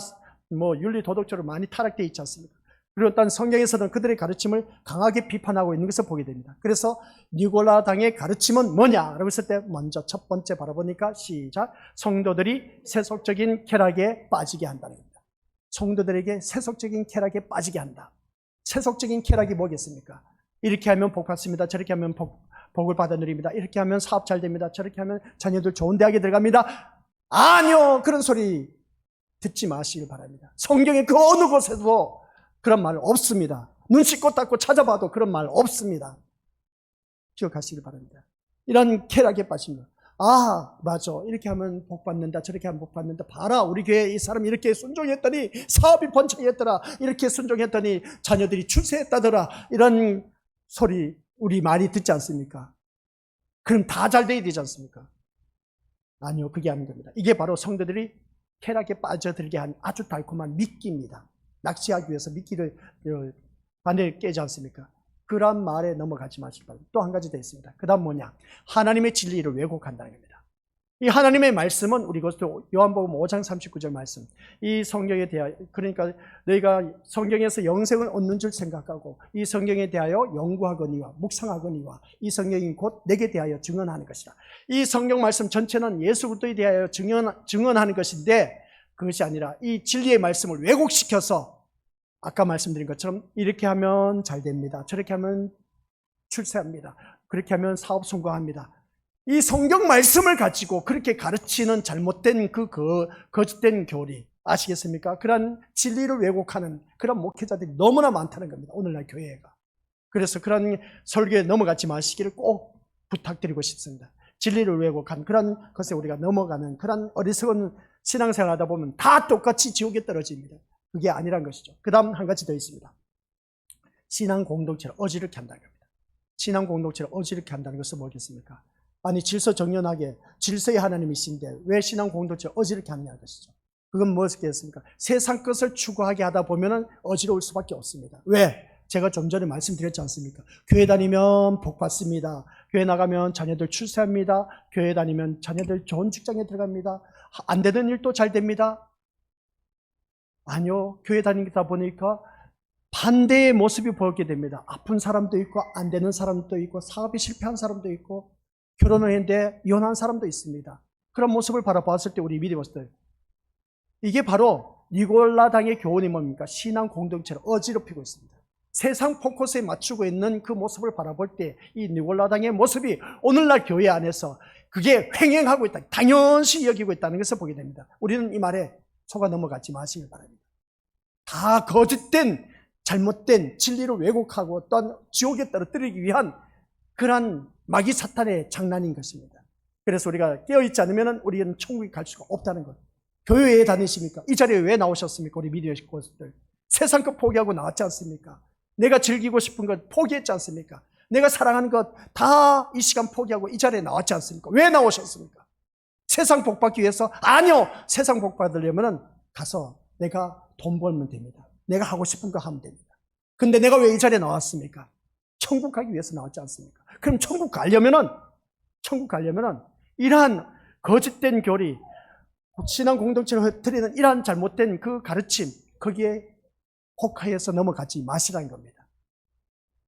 Speaker 1: 윤리 도덕적으로 많이 타락되어 있지 않습니까? 그리고 또한 성경에서는 그들의 가르침을 강하게 비판하고 있는 것을 보게 됩니다. 그래서 니골라당의 가르침은 뭐냐라고 했을 때 먼저 첫 번째 바라보니까 시작, 성도들이 세속적인 쾌락에 빠지게 한다는 겁니다. 성도들에게 세속적인 쾌락에 빠지게 한다. 세속적인 쾌락이 뭐겠습니까? 이렇게 하면 복 받습니다. 저렇게 하면 복을 받아 누립니다. 이렇게 하면 사업 잘 됩니다. 저렇게 하면 자녀들 좋은 대학에 들어갑니다. 아니요, 그런 소리 듣지 마시길 바랍니다. 성경의 그 어느 곳에도 그런 말 없습니다. 눈 씻고 닦고 찾아봐도 그런 말 없습니다. 기억하시길 바랍니다. 이런 쾌락에 빠집니다. 아, 맞아. 이렇게 하면 복 받는다. 저렇게 하면 복 받는다. 봐라. 우리 교회 이 사람 이렇게 순종했더니 사업이 번창했더라. 이렇게 순종했더니 자녀들이 출세했다더라. 이런 소리 우리 많이 듣지 않습니까? 그럼 다 잘 돼야 되지 않습니까? 아니요. 그게 아닌 겁니다. 이게 바로 성도들이 쾌락에 빠져들게 한 아주 달콤한 미끼입니다. 낚시하기 위해서 미끼를 바늘 깨지 않습니까? 그런 말에 넘어가지 마시기 바랍니다. 또 한 가지 더 있습니다. 그 다음 뭐냐? 하나님의 진리를 왜곡한다는 겁니다. 이 하나님의 말씀은 우리 것도 요한복음 5장 39절 말씀, 이 성경에 대하여, 그러니까 너희가 성경에서 영생을 얻는 줄 생각하고 이 성경에 대하여 연구하거니와 묵상하거니와 이 성경이 곧 내게 대하여 증언하는 것이다. 이 성경 말씀 전체는 예수 그리스도에 대하여 증언하는 것인데, 그것이 아니라 이 진리의 말씀을 왜곡시켜서 아까 말씀드린 것처럼 이렇게 하면 잘 됩니다. 저렇게 하면 출세합니다. 그렇게 하면 사업 성공합니다. 이 성경 말씀을 가지고 그렇게 가르치는 잘못된 거짓된 교리, 아시겠습니까? 그런 진리를 왜곡하는 그런 목회자들이 너무나 많다는 겁니다. 오늘날 교회가. 그래서 그런 설교에 넘어가지 마시기를 꼭 부탁드리고 싶습니다. 진리를 왜곡한 그런 것에 우리가 넘어가는 그런 어리석은 신앙생활 하다 보면 다 똑같이 지옥에 떨어집니다. 그게 아니란 것이죠. 그 다음 한 가지 더 있습니다. 신앙 공동체를 어지럽게 한다는 겁니다. 신앙 공동체를 어지럽게 한다는 것은 뭐겠습니까? 아니, 질서정연하게 질서의 하나님이신데 왜 신앙 공동체를 어지럽게 하느냐는 것이죠. 그건 무엇이겠습니까? 세상 것을 추구하게 하다 보면 어지러울 수밖에 없습니다. 왜? 제가 좀 전에 말씀드렸지 않습니까? 교회 다니면 복 받습니다. 교회 나가면 자녀들 출세합니다. 교회 다니면 자녀들 좋은 직장에 들어갑니다. 안 되는 일도 잘 됩니다. 아니요. 교회 다니다 보니까 반대의 모습이 보이게 됩니다. 아픈 사람도 있고 안 되는 사람도 있고 사업이 실패한 사람도 있고 결혼을 했는데 이혼한 사람도 있습니다. 그런 모습을 바라봤을 때 우리 믿음으로서 이게 바로 니골라당의 교훈이 뭡니까? 신앙 공동체를 어지럽히고 있습니다. 세상 포커스에 맞추고 있는 그 모습을 바라볼 때 이 니골라당의 모습이 오늘날 교회 안에서 그게 횡행하고 있다, 당연시 여기고 있다는 것을 보게 됩니다. 우리는 이 말에 속아 넘어가지 마시길 바랍니다. 다 거짓된 잘못된 진리를 왜곡하고 또한 지옥에 떨어뜨리기 위한 그러한 마귀 사탄의 장난인 것입니다. 그래서 우리가 깨어있지 않으면 우리는 천국에 갈 수가 없다는 것. 교회에 왜 다니십니까? 이 자리에 왜 나오셨습니까? 우리 믿음의 식구들. 세상 것 포기하고 나왔지 않습니까? 내가 즐기고 싶은 것 포기했지 않습니까? 내가 사랑하는 것 다 이 시간 포기하고 이 자리에 나왔지 않습니까? 왜 나오셨습니까? 세상 복 받기 위해서? 아니요! 세상 복 받으려면 가서 내가 돈 벌면 됩니다. 내가 하고 싶은 거 하면 됩니다. 근데 내가 왜 이 자리에 나왔습니까? 천국 가기 위해서 나왔지 않습니까? 그럼 천국 가려면은 이러한 거짓된 교리, 신앙 공동체를 흐트리는 이러한 잘못된 그 가르침, 거기에 혹하여서 넘어가지 마시라는 겁니다.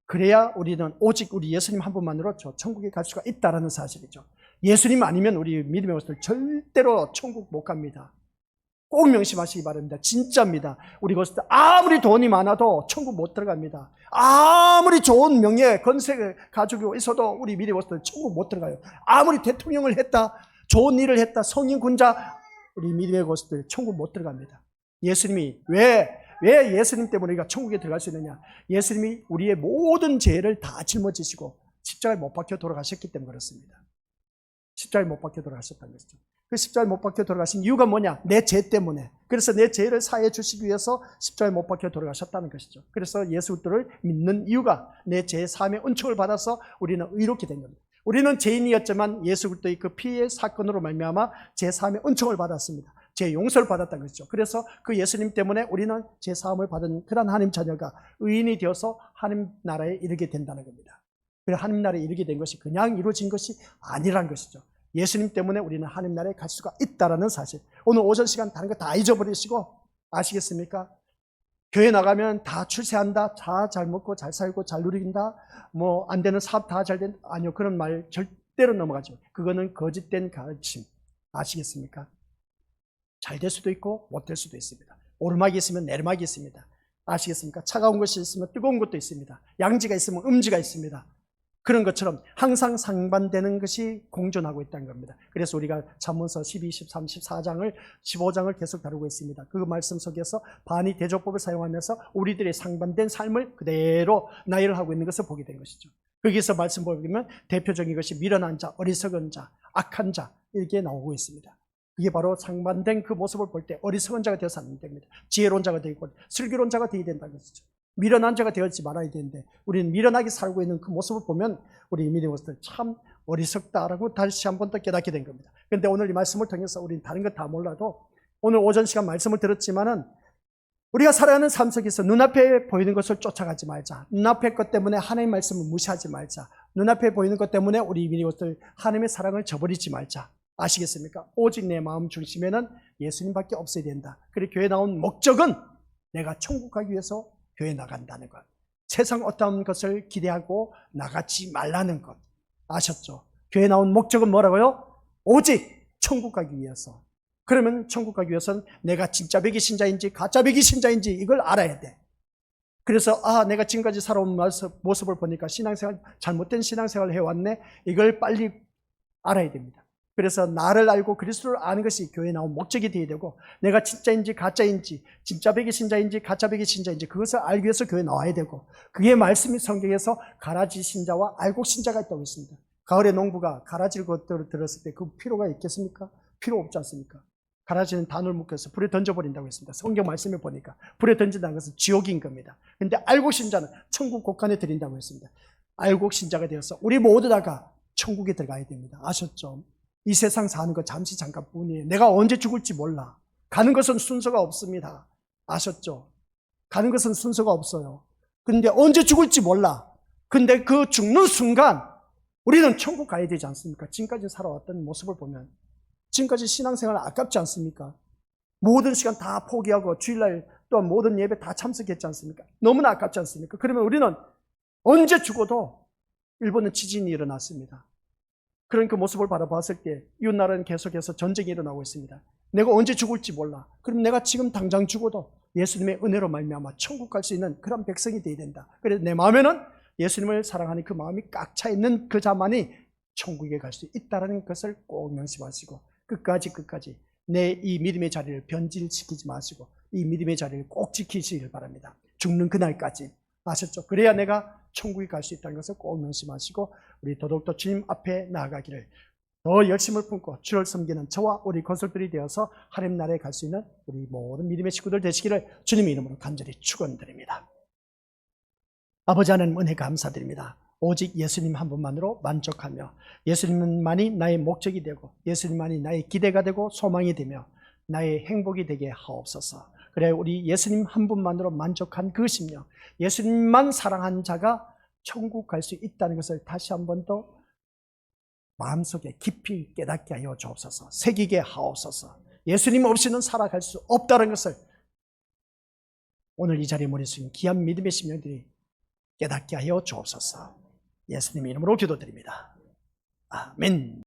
Speaker 1: 그래야 우리는 오직 우리 예수님 한 분만으로 저 천국에 갈 수가 있다는 사실이죠. 예수님 아니면 우리 믿음의 것들 절대로 천국 못 갑니다. 꼭 명심하시기 바랍니다. 진짜입니다. 우리 것들 아무리 돈이 많아도 천국 못 들어갑니다. 아무리 좋은 명예, 건세를 가지고 있어도 우리 믿음의 것들 천국 못 들어가요. 아무리 대통령을 했다, 좋은 일을 했다, 성인 군자, 우리 믿음의 것들 천국 못 들어갑니다. 예수님이 왜 예수님 때문에 우리가 천국에 들어갈 수 있느냐? 예수님이 우리의 모든 죄를 다 짊어지시고 십자가에 못 박혀 돌아가셨기 때문에 그렇습니다. 십자가에 못 박혀 돌아가셨다는 것이죠. 그 십자가에 못 박혀 돌아가신 이유가 뭐냐? 내 죄 때문에. 그래서 내 죄를 사해 주시기 위해서 십자가에 못 박혀 돌아가셨다는 것이죠. 그래서 예수 그리스도를 믿는 이유가 내 죄 사함의 은총을 받아서 우리는 의롭게 된 겁니다. 우리는 죄인이었지만 예수 그리스도의 그 피의 사건으로 말미암아 죄 사함의 은총을 받았습니다. 죄 용서를 받았다는 것이죠. 그래서 그 예수님 때문에 우리는 죄 사함을 받은 그런 하나님 자녀가 의인이 되어서 하나님 나라에 이르게 된다는 겁니다. 그래서 하나님 나라에 이르게 된 것이 그냥 이루어진 것이 아니라는 것이죠. 예수님 때문에 우리는 하나님 나라에 갈 수가 있다는 사실. 오늘 오전 시간 다른 거 다 잊어버리시고 아시겠습니까? 교회 나가면 다 출세한다, 다 잘 먹고 잘 살고 잘 누린다, 뭐 안 되는 사업 다 잘 된다. 아니요, 그런 말 절대로 넘어가죠. 그거는 거짓된 가르침. 아시겠습니까? 잘 될 수도 있고 못 될 수도 있습니다. 오르막이 있으면 내리막이 있습니다. 아시겠습니까? 차가운 것이 있으면 뜨거운 것도 있습니다. 양지가 있으면 음지가 있습니다. 그런 것처럼 항상 상반되는 것이 공존하고 있다는 겁니다. 그래서 우리가 잠언서 12, 13, 14장을 15장을 계속 다루고 있습니다. 그 말씀 속에서 반이 대조법을 사용하면서 우리들의 상반된 삶을 그대로 나열을 하고 있는 것을 보게 된 것이죠. 거기서 말씀 보면 대표적인 것이 미련한 자, 어리석은 자, 악한 자 이렇게 나오고 있습니다. 그게 바로 상반된 그 모습을 볼 때 어리석은 자가 되어서 안 됩니다. 지혜로운 자가 되고 슬기로운 자가 되어야 된다는 것이죠. 미련한 자가 되어지 말아야 되는데 우리는 미련하게 살고 있는 그 모습을 보면 우리 믿음의 것들 참 어리석다라고 다시 한 번 더 깨닫게 된 겁니다. 그런데 오늘 이 말씀을 통해서 우리는 다른 것 다 몰라도 오늘 오전 시간 말씀을 들었지만은 우리가 살아가는 삶 속에서 눈앞에 보이는 것을 쫓아가지 말자. 눈앞의 것 때문에 하나님의 말씀을 무시하지 말자. 눈앞에 보이는 것 때문에 우리 믿음의 것들 하나님의 사랑을 저버리지 말자. 아시겠습니까? 오직 내 마음 중심에는 예수님밖에 없어야 된다. 그리고 교회 나온 목적은 내가 천국 가기 위해서 교회 나간다는 것. 세상 어떤 것을 기대하고 나가지 말라는 것. 아셨죠? 교회 나온 목적은 뭐라고요? 오직 천국 가기 위해서. 그러면 천국 가기 위해서는 내가 진짜 배기 신자인지 가짜 배기 신자인지 이걸 알아야 돼. 그래서 내가 지금까지 살아온 모습을 보니까 신앙생활 잘못된 신앙생활을 해왔네. 이걸 빨리 알아야 됩니다. 그래서 나를 알고 그리스도를 아는 것이 교회에 나온 목적이 되어야 되고 내가 진짜인지 가짜인지 진짜 배기 신자인지 가짜 배기 신자인지 그것을 알기 위해서 교회에 나와야 되고 그게 말씀이 성경에서 가라지 신자와 알곡 신자가 있다고 했습니다. 가을에 농부가 가라지를 들었을 때 그 필요가 있겠습니까? 필요 없지 않습니까? 가라지는 단을 묶여서 불에 던져버린다고 했습니다. 성경 말씀에 보니까 불에 던진다는 것은 지옥인 겁니다. 그런데 알곡 신자는 천국 곳간에 드린다고 했습니다. 알곡 신자가 되어서 우리 모두 다가 천국에 들어가야 됩니다. 아셨죠? 이 세상 사는 거 잠시 잠깐뿐이에요. 내가 언제 죽을지 몰라. 가는 것은 순서가 없습니다. 아셨죠? 가는 것은 순서가 없어요. 근데 언제 죽을지 몰라. 근데 그 죽는 순간 우리는 천국 가야 되지 않습니까? 지금까지 살아왔던 모습을 보면 지금까지 신앙생활 아깝지 않습니까? 모든 시간 다 포기하고 주일날 또한 모든 예배 다 참석했지 않습니까? 너무나 아깝지 않습니까? 그러면 우리는 언제 죽어도 일본은 지진이 일어났습니다. 그런 그 모습을 바라봤을 때 이웃나라는 계속해서 전쟁이 일어나고 있습니다. 내가 언제 죽을지 몰라. 그럼 내가 지금 당장 죽어도 예수님의 은혜로 말미암아 천국 갈 수 있는 그런 백성이 되어야 된다. 그래서 내 마음에는 예수님을 사랑하는 그 마음이 꽉 차 있는 그 자만이 천국에 갈 수 있다는 것을 꼭 명심하시고 끝까지 내 이 믿음의 자리를 변질시키지 마시고 이 믿음의 자리를 꼭 지키시길 바랍니다. 죽는 그날까지. 아셨죠? 그래야 내가 천국에 갈 수 있다는 것을 꼭 명심하시고 우리 더더욱더 주님 앞에 나아가기를 더 열심을 품고 주를 섬기는 저와 우리 건설들이 되어서 하나님 나라에 갈 수 있는 우리 모든 믿음의 식구들 되시기를 주님의 이름으로 간절히 축원드립니다. 아버지 하나님 은혜 감사드립니다. 오직 예수님 한 분만으로 만족하며 예수님만이 나의 목적이 되고 예수님만이 나의 기대가 되고 소망이 되며 나의 행복이 되게 하옵소서. 그래 우리 예수님 한 분만으로 만족한 그 심령, 예수님만 사랑한 자가 천국 갈 수 있다는 것을 다시 한 번 더 마음속에 깊이 깨닫게 하여 주옵소서. 새기게 하옵소서. 예수님 없이는 살아갈 수 없다는 것을 오늘 이 자리에 모인 귀한 믿음의 심령들이 깨닫게 하여 주옵소서. 예수님 이름으로 기도드립니다. 아멘.